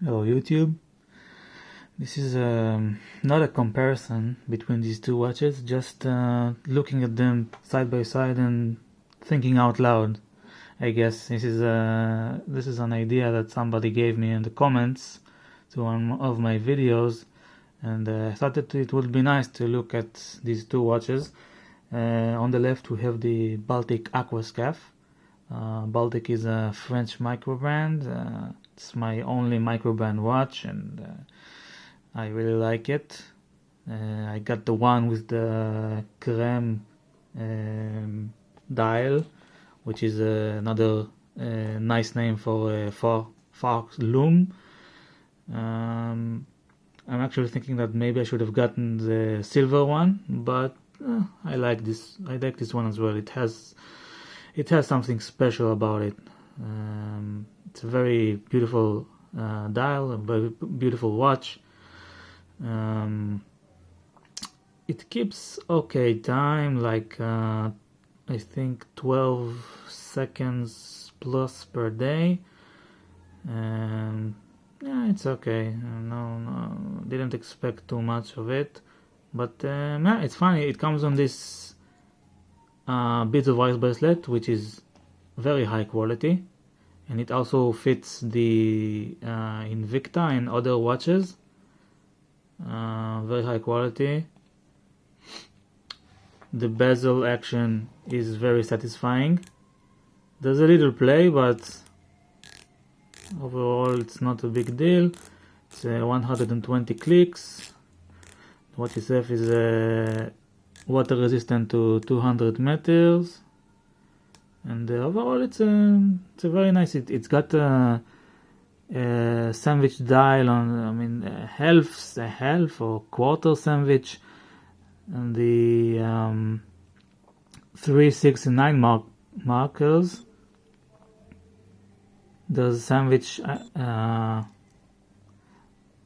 Hello YouTube. This is not a comparison between these two watches, just looking at them side by side and thinking out loud. I guess this is an idea that somebody gave me in the comments to one of my videos, and I thought that it would be nice to look at these two watches. On the left we have the Baltic Aquascaphe. Baltic is a French micro brand. It's my only micro brand watch, and I really like it. I got the one with the creme dial, which is another nice name for far lume. I'm actually thinking that maybe I should have gotten the silver one, but I like this. I like this one as well. It has something special about it. It's a very beautiful dial, a very beautiful watch. It keeps okay time, like I think 12 seconds plus per day. Yeah, it's okay. No, didn't expect too much of it, but yeah, it's funny. It comes on this bit of ice bracelet, which is very high quality, and it also fits the Invicta and other watches. Very high quality. The bezel action is very satisfying. There's a little play, but overall it's not a big deal. It's 120 clicks. The watch itself is water resistant to 200 meters, and overall it's a very nice. It's got a sandwich dial on, a half or quarter sandwich, and the 369 markers. There's sandwich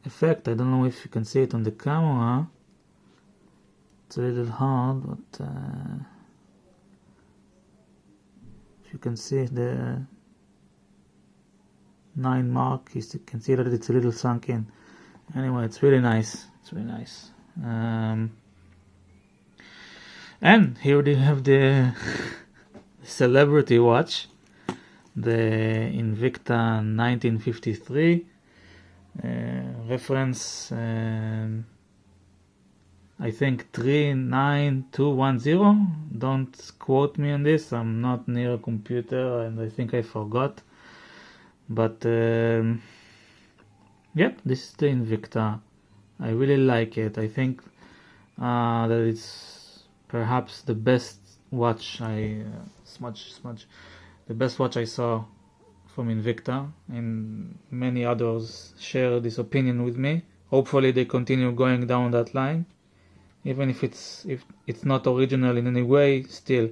effect. I don't know if you can see it on the camera. It's a little hard, but if you can see the 9 mark, you can see that it's a little sunk in. Anyway, it's really nice. It's really nice. And here we have the celebrity watch, the Invicta 1953 reference. I think 39210. Don't quote me on this. I'm not near a computer, and I think I forgot. But yep, this is the Invicta. I really like it. I think that it's perhaps the best watch the best watch I saw from Invicta, and many others share this opinion with me. Hopefully they continue going down that line, even if it's not original in any way. Still,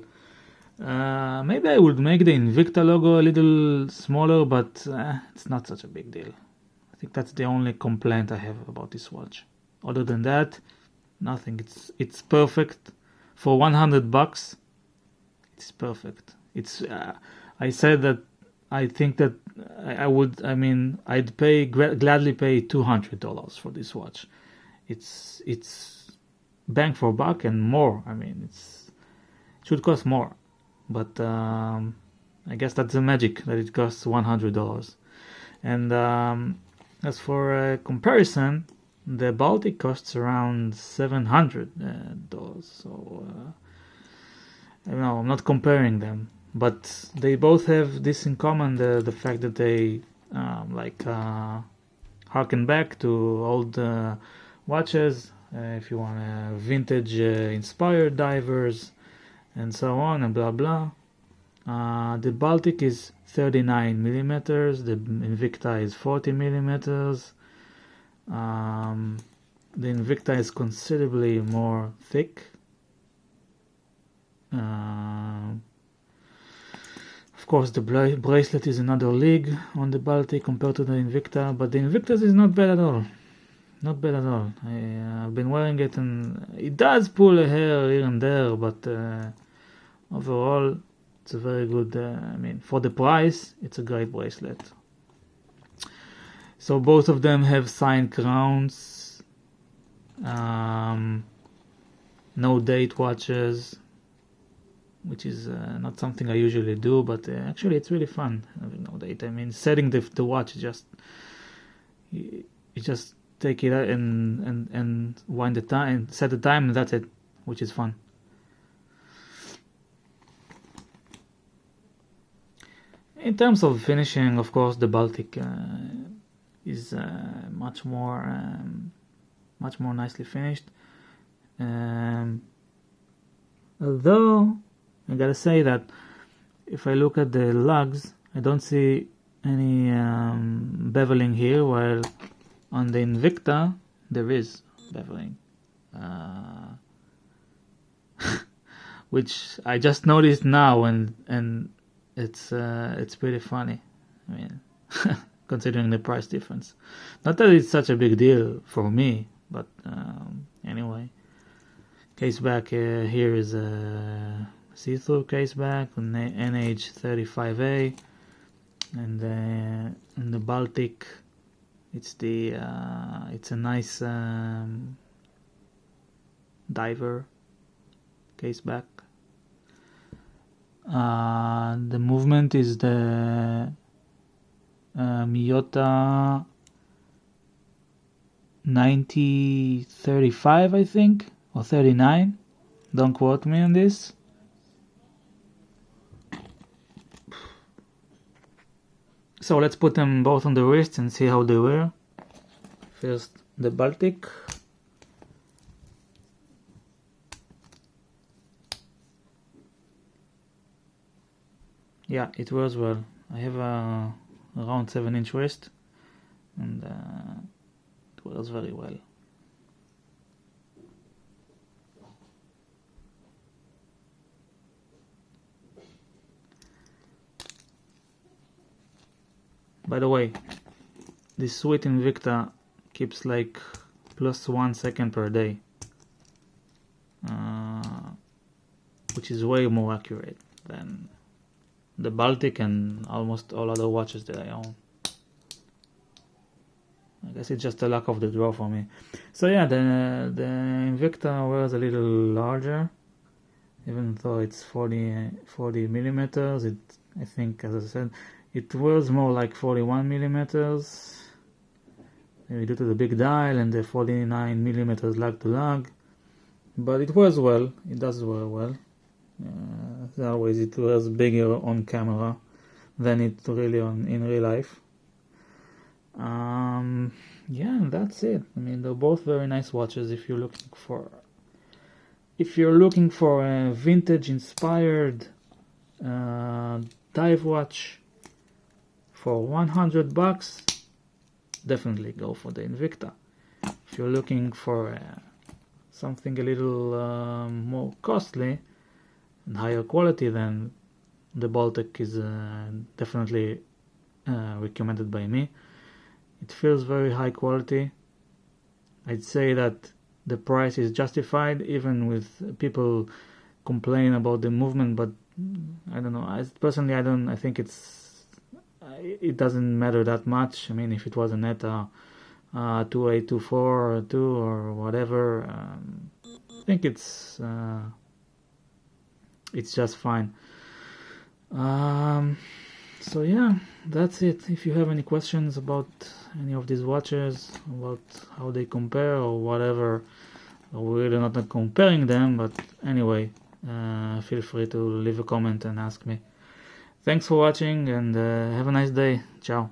maybe I would make the Invicta logo a little smaller, but it's not such a big deal. I think that's the only complaint I have about this watch. Other than that, nothing. It's perfect for $100. It's perfect. It's I said that I think that I'd gladly pay $200 for this watch. It's bang for buck and more. It should cost more, but I guess that's the magic, that it costs $100. And as for a comparison, the Baltic costs around $700. So I'm not comparing them, but they both have this in common: the fact that they harken back to old watches. If you want vintage inspired divers and so on and blah blah. The Baltic is 39 millimeters. The Invicta is 40 millimeters. The Invicta is considerably more thick. Of course, the bracelet is another league on the Baltic compared to the Invicta, but the Invicta is not bad at all. Not bad at all. I've been wearing it, and it does pull a hair here and there, but overall it's a very good, for the price, it's a great bracelet. So both of them have signed crowns, no date watches, which is not something I usually do, but actually it's really fun having no date. I mean, setting the watch, you just take it out and wind the time, set the time, and that's it, which is fun. In terms of finishing, of course, the Baltic is much more nicely finished. Although I gotta say that if I look at the lugs, I don't see any beveling here, while on the Invicta there is beveling, which I just noticed now, and it's pretty funny. I mean, considering the price difference. Not that it's such a big deal for me, but anyway. Case back here is a see-through case back, NH35A, and in the Baltic, it's a nice diver case back. The movement is the Miyota 9035, I think, or 39. Don't quote me on this. So let's put them both on the wrist and see how they wear. First, the Baltic. Yeah, it wears well. I have a around 7-inch wrist, and it wears very well. By the way, this sweet Invicta keeps like +1 second per day, which is way more accurate than the Baltic and almost all other watches that I own. I guess it's just a luck of the draw for me. So yeah, the Invicta wears a little larger, even though it's 40 millimeters. I think, as I said, it wears more like 41 millimeters, maybe due to the big dial and the 49 millimeters lug to lug. But it wears well. It does wear well. As always, it wears bigger on camera than it really in real life. Yeah, that's it. I mean, they're both very nice watches if you're looking for a vintage inspired dive watch for $100. Definitely go for the Invicta. If you're looking for something a little more costly and higher quality, then the Baltic is definitely recommended by me. It feels very high quality. I'd say that the price is justified, even with people complain about the movement, but I don't know. I think it doesn't matter that much. I mean, if it was a Neta 2824 or 2 or whatever, I think it's just fine. So yeah, that's it. If you have any questions about any of these watches, about how they compare or whatever, we're really not comparing them, but anyway, feel free to leave a comment and ask me. Thanks for watching, and have a nice day. Ciao.